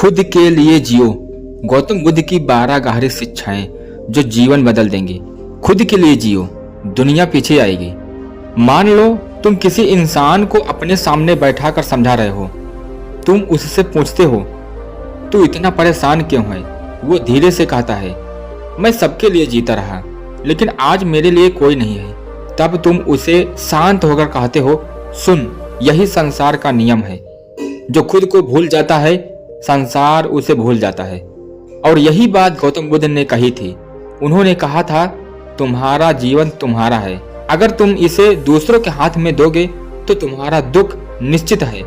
खुद के लिए जियो। गौतम बुद्ध की 12 गहरी शिक्षाएं जो जीवन बदल देंगी। खुद के लिए जियो, दुनिया पीछे आएगी। मान लो तुम किसी इंसान को अपने सामने बैठाकर समझा रहे हो। तुम उससे पूछते हो, तू इतना परेशान क्यों है? वो धीरे से कहता है, मैं सबके लिए जीता रहा, लेकिन आज मेरे लिए कोई नहीं है। तब तुम उसे शांत होकर कहते हो, सुन, यही संसार का नियम है। जो खुद को भूल जाता है, संसार उसे भूल जाता है। और यही बात गौतम बुद्ध ने कही थी। उन्होंने कहा था, तुम्हारा जीवन तुम्हारा है। अगर तुम इसे दूसरों के हाथ में दोगे तो तुम्हारा दुख निश्चित है।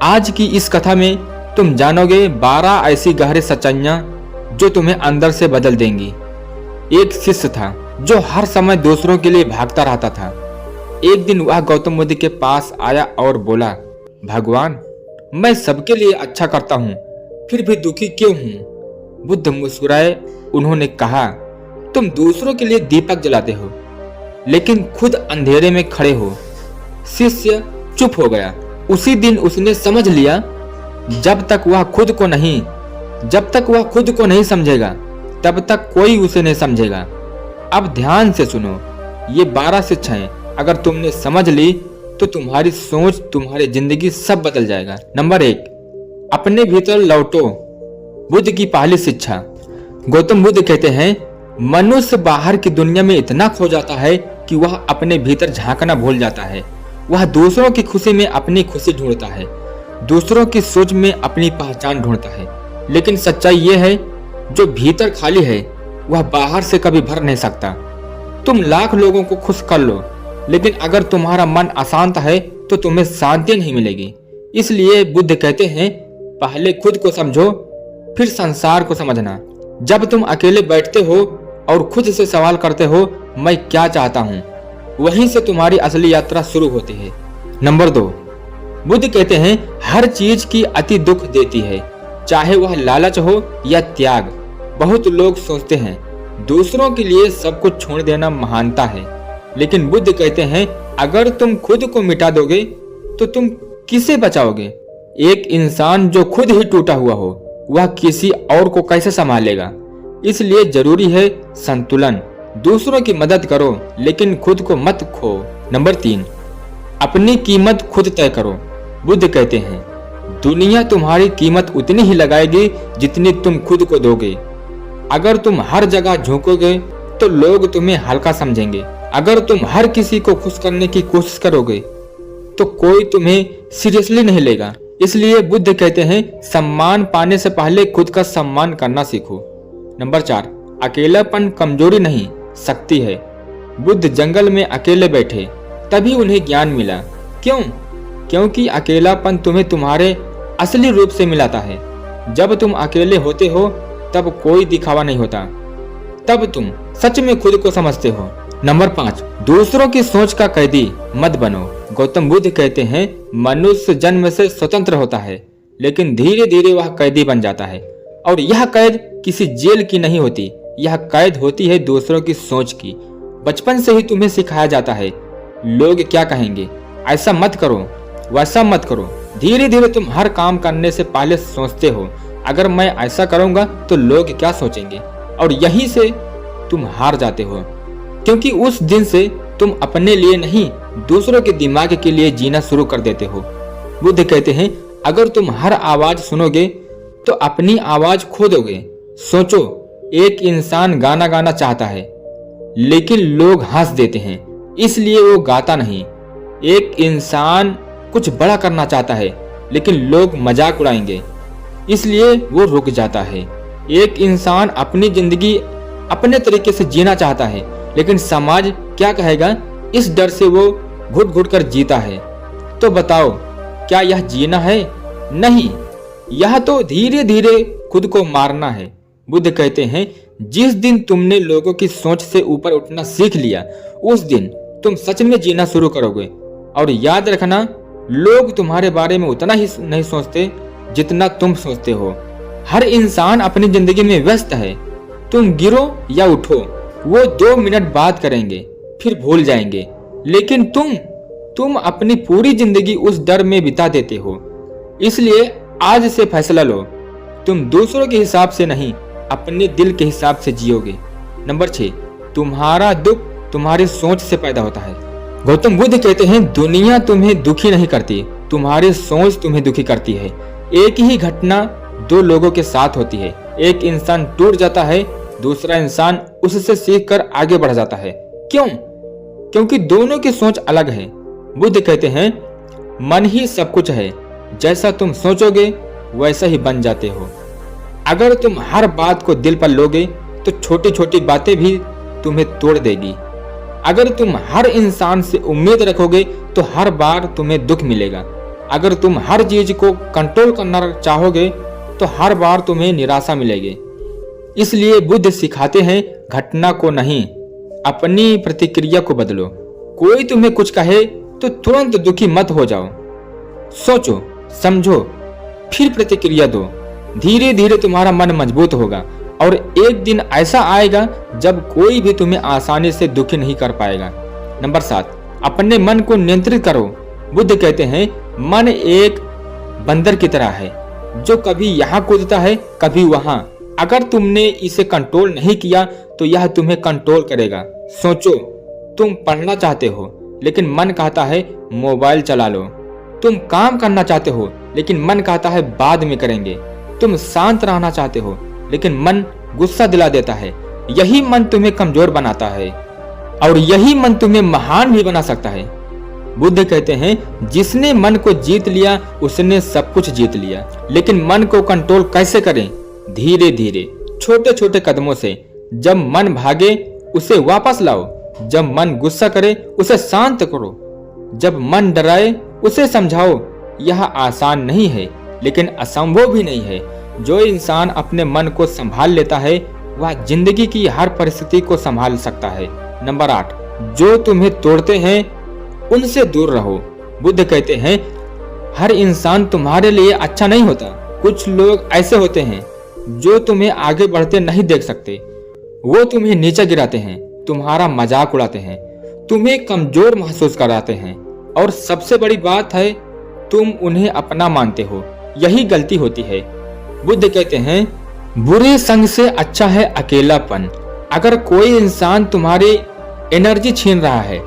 आज की इस कथा में तुम जानोगे 12 ऐसी गहरी सच्चाइयां जो तुम्हें अंदर से बदल देंगी। एक शिष्य था जो हर समय दूसरों के लिए भागता रहता था। एक दिन वह गौतम बुद्ध के पास आया और बोला, भगवान, मैं सबके लिए अच्छा करता हूँ, फिर भी दुखी क्यों हूँ? बुद्ध मुस्कुराए। उन्होंने कहा, तुम दूसरों के लिए दीपक जलाते हो, लेकिन खुद अंधेरे में खड़े हो। शिष्य चुप हो गया। उसी दिन उसने समझ लिया, जब तक वह खुद को नहीं समझेगा, तब तक कोई उसे नहीं समझेगा। अब ध्यान से सुनो, ये 12 शिक्षाएं अगर तुमने समझ ली तो तुम्हारी सोच, तुम्हारी जिंदगी सब बदल जाएगा। नंबर 1, अपने भीतर लौटो। बुद्ध की पहली शिक्षा। गौतम बुद्ध कहते हैं, मनुष्य बाहर की दुनिया में इतना खो जाता है कि वह अपने भीतर झांकना भूल जाता है। वह दूसरों की खुशी में अपनी खुशी ढूंढता है, दूसरों की सोच में अपनी पहचान ढूंढता है। लेकिन सच्चाई यह है, जो भीतर खाली है वह बाहर से कभी भर नहीं सकता। तुम लाख लोगों को खुश कर लो, लेकिन अगर तुम्हारा मन अशांत है तो तुम्हें शांति नहीं मिलेगी। इसलिए बुद्ध कहते हैं, पहले खुद को समझो, फिर संसार को समझना। जब तुम अकेले बैठते हो और खुद से सवाल करते हो, मैं क्या चाहता हूँ, वहीं से तुम्हारी असली यात्रा शुरू होती है। नंबर 2, बुद्ध कहते हैं, हर चीज की अति दुख देती है, चाहे वह लालच हो या त्याग। बहुत लोग सोचते हैं दूसरों के लिए सब कुछ छोड़ देना महानता है, लेकिन बुद्ध कहते हैं, अगर तुम खुद को मिटा दोगे तो तुम किसे बचाओगे? एक इंसान जो खुद ही टूटा हुआ हो, वह किसी और को कैसे संभालेगा? इसलिए जरूरी है संतुलन। दूसरों की मदद करो, लेकिन खुद को मत खो। नंबर 3, अपनी कीमत खुद तय करो। बुद्ध कहते हैं, दुनिया तुम्हारी कीमत उतनी ही लगाएगी जितनी तुम खुद को दोगे। अगर तुम हर जगह झोंकोगे तो लोग तुम्हें हल्का समझेंगे। अगर तुम हर किसी को खुश करने की कोशिश करोगे तो कोई तुम्हें सीरियसली नहीं लेगा। इसलिए बुद्ध कहते हैं, सम्मान पाने से पहले खुद का सम्मान करना सीखो। नंबर 4, अकेलापन कमजोरी नहीं, शक्ति है। बुद्ध जंगल में अकेले बैठे, तभी उन्हें ज्ञान मिला। क्यों? क्योंकि अकेलापन तुम्हें तुम्हारे असली रूप से मिलाता है। जब तुम अकेले होते हो तब कोई दिखावा नहीं होता, तब तुम सच में खुद को समझते हो। नंबर 5, दूसरों की सोच का कैदी मत बनो। गौतम बुद्ध कहते हैं, मनुष्य जन्म से स्वतंत्र होता है, लेकिन धीरे धीरे वह कैदी बन जाता है। और यह कैद किसी जेल की नहीं होती, यह कैद होती है दूसरों की सोच की। बचपन से ही तुम्हें सिखाया जाता है, लोग क्या कहेंगे, ऐसा मत करो, वैसा मत करो। धीरे धीरे तुम हर काम करने से पहले सोचते हो, अगर मैं ऐसा करूंगा तो लोग क्या सोचेंगे? और यहीं से तुम हार जाते हो, क्योंकि उस दिन से तुम अपने लिए नहीं, दूसरों के दिमाग के लिए जीना शुरू कर देते हो। बुद्ध कहते हैं, अगर तुम हर आवाज सुनोगे तो अपनी आवाज खो दोगे। सोचो, एक इंसान गाना गाना चाहता है, लेकिन लोग हंस देते हैं, इसलिए वो गाता नहीं। एक इंसान कुछ बड़ा करना चाहता है, लेकिन लोग मजाक उड़ाएंगे, इसलिए वो रुक जाता है। एक इंसान अपनी जिंदगी अपने तरीके से जीना चाहता है, लेकिन समाज क्या कहेगा, इस डर से वो घुट घुट कर जीता है। तो बताओ, क्या यह जीना है? नहीं, यह तो धीरे धीरे खुद को मारना है। बुद्ध कहते हैं, जिस दिन तुमने लोगों की सोच से ऊपर उठना सीख लिया, उस दिन तुम सच में जीना शुरू करोगे। और याद रखना, लोग तुम्हारे बारे में उतना ही नहीं सोचते जितना तुम सोचते हो। हर इंसान अपनी जिंदगी में व्यस्त है। तुम गिरो या उठो, वो 2 मिनट बात करेंगे, फिर भूल जाएंगे। लेकिन तुम अपनी पूरी जिंदगी उस डर में बिता देते हो। इसलिए आज से फैसला लो, तुम दूसरों के हिसाब से नहीं, अपने दिल के हिसाब से जियोगे। नंबर 6, तुम्हारा दुख तुम्हारी सोच से पैदा होता है। गौतम बुद्ध कहते हैं, दुनिया तुम्हें दुखी नहीं करती, तुम्हारी सोच तुम्हें दुखी करती है। एक ही घटना दो लोगों के साथ होती है, एक इंसान टूट जाता है, दूसरा इंसान उससे सीखकर आगे बढ़ जाता है। क्यों? क्योंकि दोनों की सोच अलग है। बुद्ध कहते हैं, मन ही सब कुछ है, जैसा तुम सोचोगे वैसा ही बन जाते हो। अगर तुम हर बात को दिल पर लोगे तो छोटी छोटी बातें भी तुम्हें तोड़ देगी। अगर तुम हर इंसान से उम्मीद रखोगे तो हर बार तुम्हें दुख मिलेगा। अगर तुम हर चीज को कंट्रोल करना चाहोगे तो हर बार तुम्हें निराशा मिलेगी। इसलिए बुद्ध सिखाते हैं, घटना को नहीं, अपनी प्रतिक्रिया को बदलो। कोई तुम्हें कुछ कहे तो तुरंत दुखी मत हो जाओ, सोचो समझो फिर प्रतिक्रिया दो। धीरे धीरे तुम्हारा मन मजबूत होगा और एक दिन ऐसा आएगा जब कोई भी तुम्हें आसानी से दुखी नहीं कर पाएगा। नंबर 7, अपने मन को नियंत्रित करो। बुद्ध कहते हैं, मन एक बंदर की तरह है जो कभी यहाँ कूदता है कभी वहां। अगर तुमने इसे कंट्रोल नहीं किया तो यह तुम्हें कंट्रोल करेगा। सोचो, तुम पढ़ना चाहते हो लेकिन मन कहता है मोबाइल चला लो। तुम काम करना चाहते हो लेकिन मन कहता है बाद में करेंगे। तुम शांत रहना चाहते हो लेकिन मन गुस्सा दिला देता है। यही मन तुम्हें कमजोर बनाता है और यही मन तुम्हें महान भी बना सकता है। बुद्ध कहते हैं, जिसने मन को जीत लिया उसने सब कुछ जीत लिया। लेकिन मन को कंट्रोल कैसे करें? धीरे धीरे, छोटे छोटे कदमों से। जब मन भागे उसे वापस लाओ, जब मन गुस्सा करे उसे शांत करो, जब मन डराए उसे समझाओ। यह आसान नहीं है लेकिन असंभव भी नहीं है। जो इंसान अपने मन को संभाल लेता है वह जिंदगी की हर परिस्थिति को संभाल सकता है। नंबर 8, जो तुम्हें तोड़ते हैं उनसे दूर रहो। बुद्ध कहते हैं, हर इंसान तुम्हारे लिए अच्छा नहीं होता। कुछ लोग ऐसे होते हैं जो तुम्हें आगे बढ़ते नहीं देख सकते। वो तुम्हें नीचे गिराते हैं, तुम्हारा मजाक उड़ाते हैं, तुम्हें कमजोर महसूस कराते हैं और सबसे बड़ी बात है, तुम उन्हें अपना मानते हो। यही गलती होती है। बुद्ध कहते हैं, बुरे संग से अच्छा है अकेलापन। अगर कोई इंसान तुम्हारी एनर्जी छीन रहा है,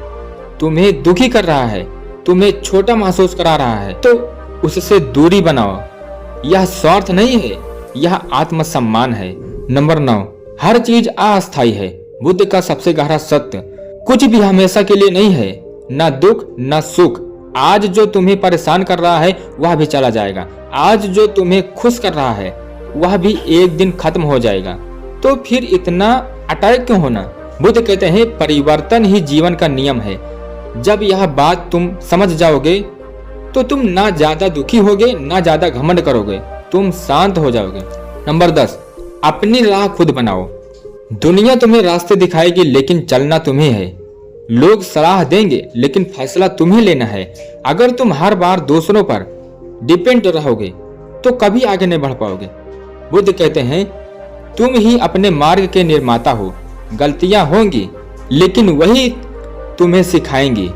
तुम्हें दुखी कर रहा है, तुम्हें छोटा महसूस करा रहा है, तो उससे दूरी बनाओ। यह स्वार्थ नहीं है, यह आत्मसम्मान है। नंबर 9, हर चीज अस्थायी है। बुद्ध का सबसे गहरा सत्य, कुछ भी हमेशा के लिए नहीं है, न दुख न सुख। आज जो तुम्हें परेशान कर रहा है वह भी चला जाएगा। आज जो तुम्हें खुश कर रहा है वह भी एक दिन खत्म हो जाएगा। तो फिर इतना अटैक क्यों होना? बुद्ध कहते हैं, परिवर्तन ही जीवन का नियम है। जब यह बात तुम समझ जाओगे तो तुम ना ज्यादा दुखी होगे ना ज्यादा घमंड करोगे, तुम शांत हो जाओगे। नंबर 10, अपनी राह खुद बनाओ। दुनिया तुम्हें रास्ते दिखाएगी लेकिन चलना तुम्हें है। लोग सलाह देंगे लेकिन फैसला तुम्हें लेना है। अगर तुम हर बार दूसरों पर डिपेंड रहोगे तो कभी आगे नहीं बढ़ पाओगे। बुद्ध कहते हैं, तुम ही अपने मार्ग के निर्माता हो। गलतियां होंगी लेकिन वही तुम्हें सिखाएंगी।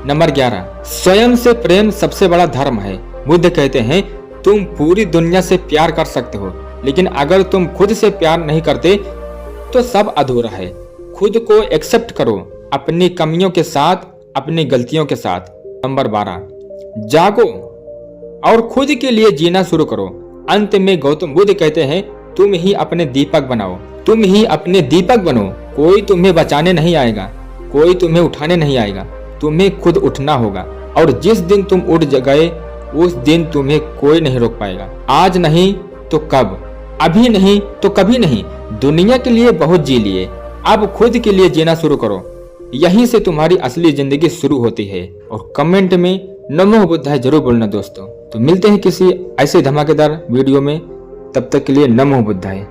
नंबर 11, स्वयं से प्रेम सबसे बड़ा धर्म है। बुद्ध कहते हैं, तुम पूरी दुनिया से प्यार कर सकते हो लेकिन अगर तुम खुद से प्यार नहीं करते तो सब अधूरा है। खुद को एक्सेप्ट करो, अपनी कमियों के साथ, अपनी गलतियों के साथ। नंबर 12, जागो और खुद के लिए जीना शुरू करो। अंत में गौतम बुद्ध कहते हैं, तुम ही अपने दीपक बनाओ, तुम ही अपने दीपक बनो। कोई तुम्हें बचाने नहीं आएगा, कोई तुम्हें उठाने नहीं आएगा, तुम्हें खुद उठना होगा। और जिस दिन तुम उठ गए उस दिन तुम्हें कोई नहीं रोक पाएगा। आज नहीं तो कब, अभी नहीं तो कभी नहीं। दुनिया के लिए बहुत जी लिए, अब खुद के लिए जीना शुरू करो। यहीं से तुम्हारी असली जिंदगी शुरू होती है। और कमेंट में नमो बुद्धाय जरूर बोलना दोस्तों। तो मिलते हैं किसी ऐसे धमाकेदार वीडियो में, तब तक के लिए नमो बुद्धाय।